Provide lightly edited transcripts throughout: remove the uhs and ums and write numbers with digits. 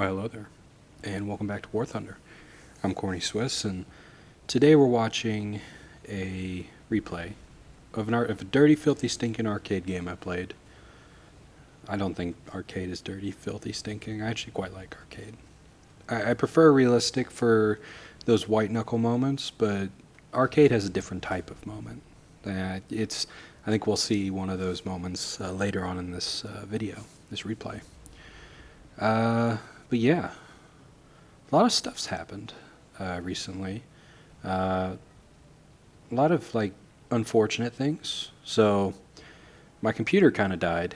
Well, hello there, and welcome back to War Thunder. I'm Corny Swiss, and today we're watching a replay of a dirty, filthy, stinking arcade game I played. I don't think arcade is dirty, filthy, stinking. I actually quite like arcade. I prefer realistic for those white knuckle moments, but arcade has a different type of moment. I think we'll see one of those moments later on in this video, this replay. But yeah, a lot of stuff's happened recently. A lot of unfortunate things. So my computer kind of died.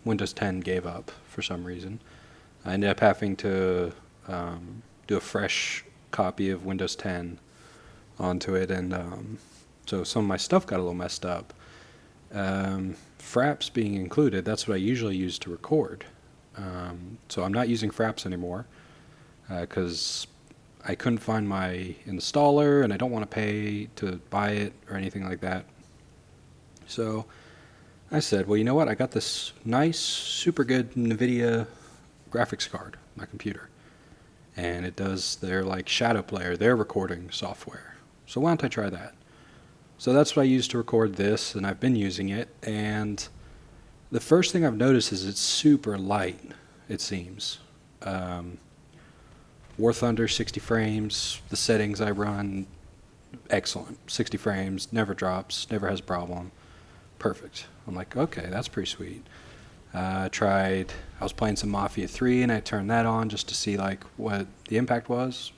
Windows 10 gave up for some reason. I ended up having to do a fresh copy of Windows 10 onto it, and so some of my stuff got a little messed up. Fraps being included, that's what I usually use to record. So I'm not using Fraps anymore because I couldn't find my installer, and I don't want to pay to buy it or anything like that. So I said, well, you know what? I got this nice, super good NVIDIA graphics card on my computer, and it does their shadow player, their recording software. So why don't I try that? So that's what I use to record this, and I've been using it, and the first thing I've noticed is it's super light, it seems. War Thunder, 60 frames, the settings I run, excellent. 60 frames, never drops, never has a problem. Perfect. I'm like, okay, that's pretty sweet. I was playing some Mafia 3, and I turned that on just to see what the impact was.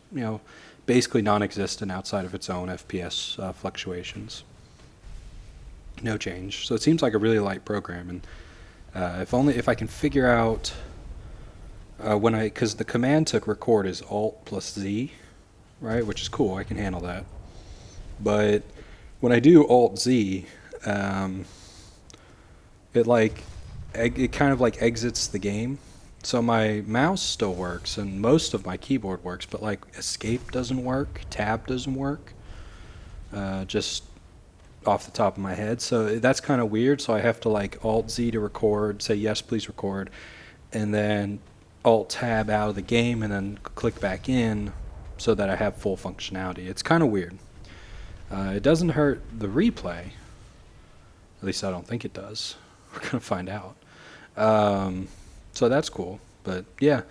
Basically non-existent outside of its own FPS fluctuations. No change. So it seems like a really light program, and if I can figure out because the command to record is Alt plus Z, right, which is cool. I can handle that. But when I do Alt Z, it kind of exits the game. So my mouse still works, and most of my keyboard works, but Escape doesn't work, Tab doesn't work. Just off the top of my head, so that's kind of weird. So I have to Alt Z to record, say yes please record, and then Alt Tab out of the game, and then click back in so that I have full functionality. It's kind of weird. It doesn't hurt the replay, at least I don't think it does. We're gonna find out. So that's cool. But yeah,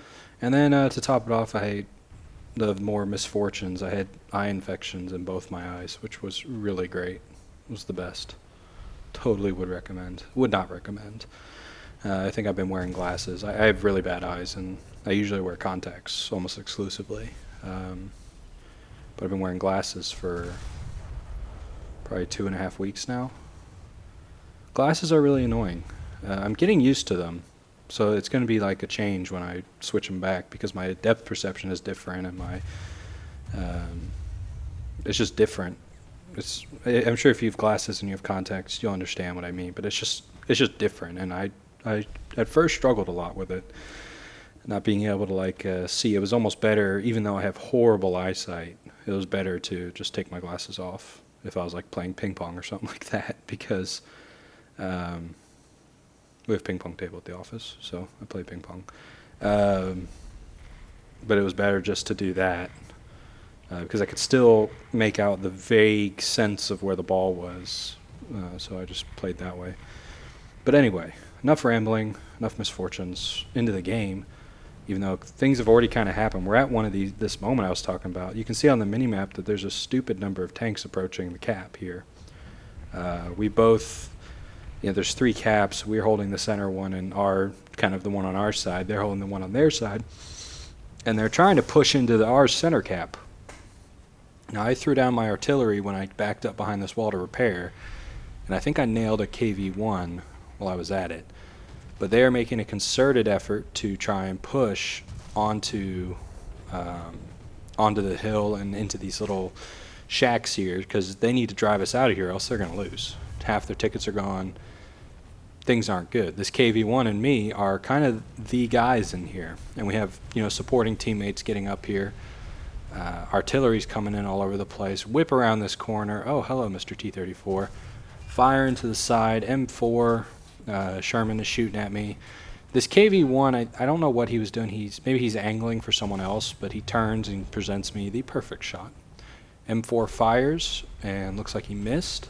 and then to top it off, I had the more misfortunes. I had eye infections in both my eyes, which was really great. It was the best. Totally would not recommend. I think I've been wearing glasses. I have really bad eyes, and I usually wear contacts almost exclusively. But I've been wearing glasses for probably 2.5 weeks now. Glasses are really annoying. I'm getting used to them, so it's going to be a change when I switch them back, because my depth perception is different, and it's just different. I'm sure if you have glasses and you have contacts, you'll understand what I mean, but it's just different, and I at first struggled a lot with it, not being able to see. It was almost better, even though I have horrible eyesight, it was better to just take my glasses off if I was playing ping pong or something like that, because we have a ping pong table at the office, so I play ping pong. But it was better just to do that, because I could still make out the vague sense of where the ball was, so I just played that way. But anyway, enough rambling, enough misfortunes, into the game, even though things have already kind of happened. We're at one of this moment I was talking about. You can see on the mini-map that there's a stupid number of tanks approaching the cap here. We both, there's 3 caps. We're holding the center one, and kind of the one on our side. They're holding the one on their side. And they're trying to push into our center cap. Now, I threw down my artillery when I backed up behind this wall to repair, and I think I nailed a KV-1 while I was at it. But they are making a concerted effort to try and push onto the hill and into these little shacks here, because they need to drive us out of here, else they're going to lose. Half their tickets are gone. Things aren't good. This KV-1 and me are kind of the guys in here, and we have supporting teammates getting up here. Artillery's coming in all over the place. Whip around this corner. Oh, hello, Mr. T-34. Fire into the side. M4. Sherman is shooting at me. This KV1, I don't know what he was doing. Maybe he's angling for someone else, but he turns and presents me the perfect shot. M4 fires, and looks like he missed.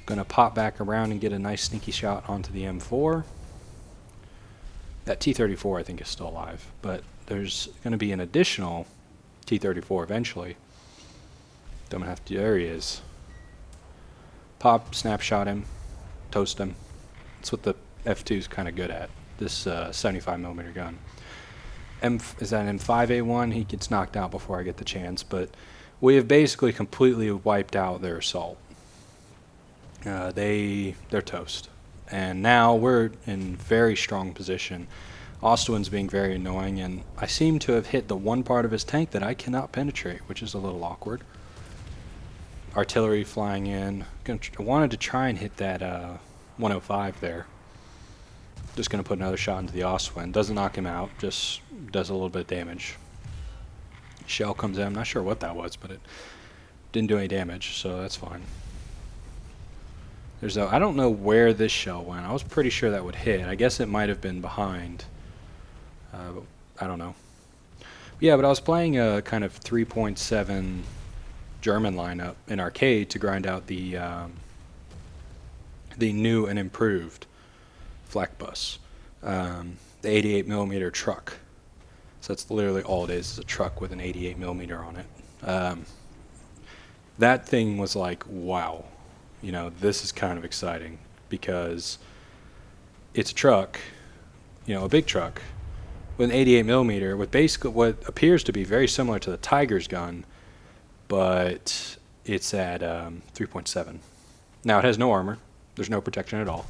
Going to pop back around and get a nice sneaky shot onto the M4. That T-34 I think is still alive, but there's going to be an additional T-34 eventually. I'm going to have to, there he is. Pop, snapshot him, toast him. That's what the F2 is kind of good at, this 75mm gun. Is that an M5A1? He gets knocked out before I get the chance, but we have basically completely wiped out their assault. They're toast. And now we're in very strong position. Ostwin's being very annoying, and I seem to have hit the one part of his tank that I cannot penetrate, which is a little awkward. Artillery flying in. I wanted to try and hit that 105 there. Just going to put another shot into the Ostwin. Doesn't knock him out, just does a little bit of damage. Shell comes in. I'm not sure what that was, but it didn't do any damage, so that's fine. I don't know where this shell went. I was pretty sure that would hit. I guess it might have been behind. I don't know. Yeah, but I was playing a kind of 3.7 German lineup in arcade to grind out the new and improved flak bus, the 88mm truck. So that's literally all it is a truck with an 88mm on it. That thing was like, wow. You know, this is kind of exciting because it's a truck, you know, a big truck with an 88mm with basically what appears to be very similar to the Tiger's gun, but it's at 3.7. Now it has no armor. There's no protection at all.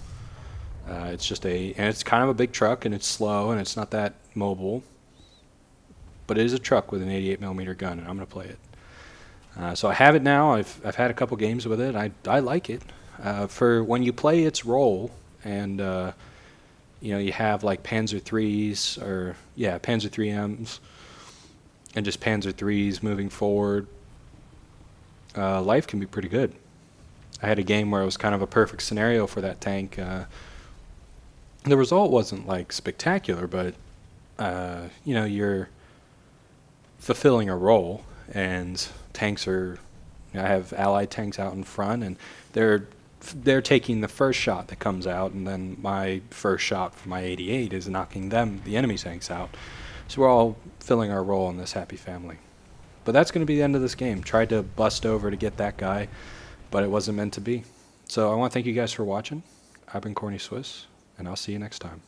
It's just and it's kind of a big truck, and it's slow, and it's not that mobile, but it is a truck with an 88mm gun, and I'm going to play it. So I have it now. I've had a couple games with it. I like it. For when you play its role, and you know, you have like Panzer IIIs or Panzer IIIMs, and just Panzer IIIs moving forward. Life can be pretty good. I had a game where it was kind of a perfect scenario for that tank. The result wasn't like spectacular, but you know, you're fulfilling a role, and tanks are, I have allied tanks out in front, and they're taking the first shot that comes out, and then my first shot for my 88 is knocking the enemy tanks out. So we're all filling our role in this happy family. But that's going to be the end of this game. Tried to bust over to get that guy, but it wasn't meant to be. So I want to thank you guys for watching. I've been Corny Swiss, and I'll see you next time.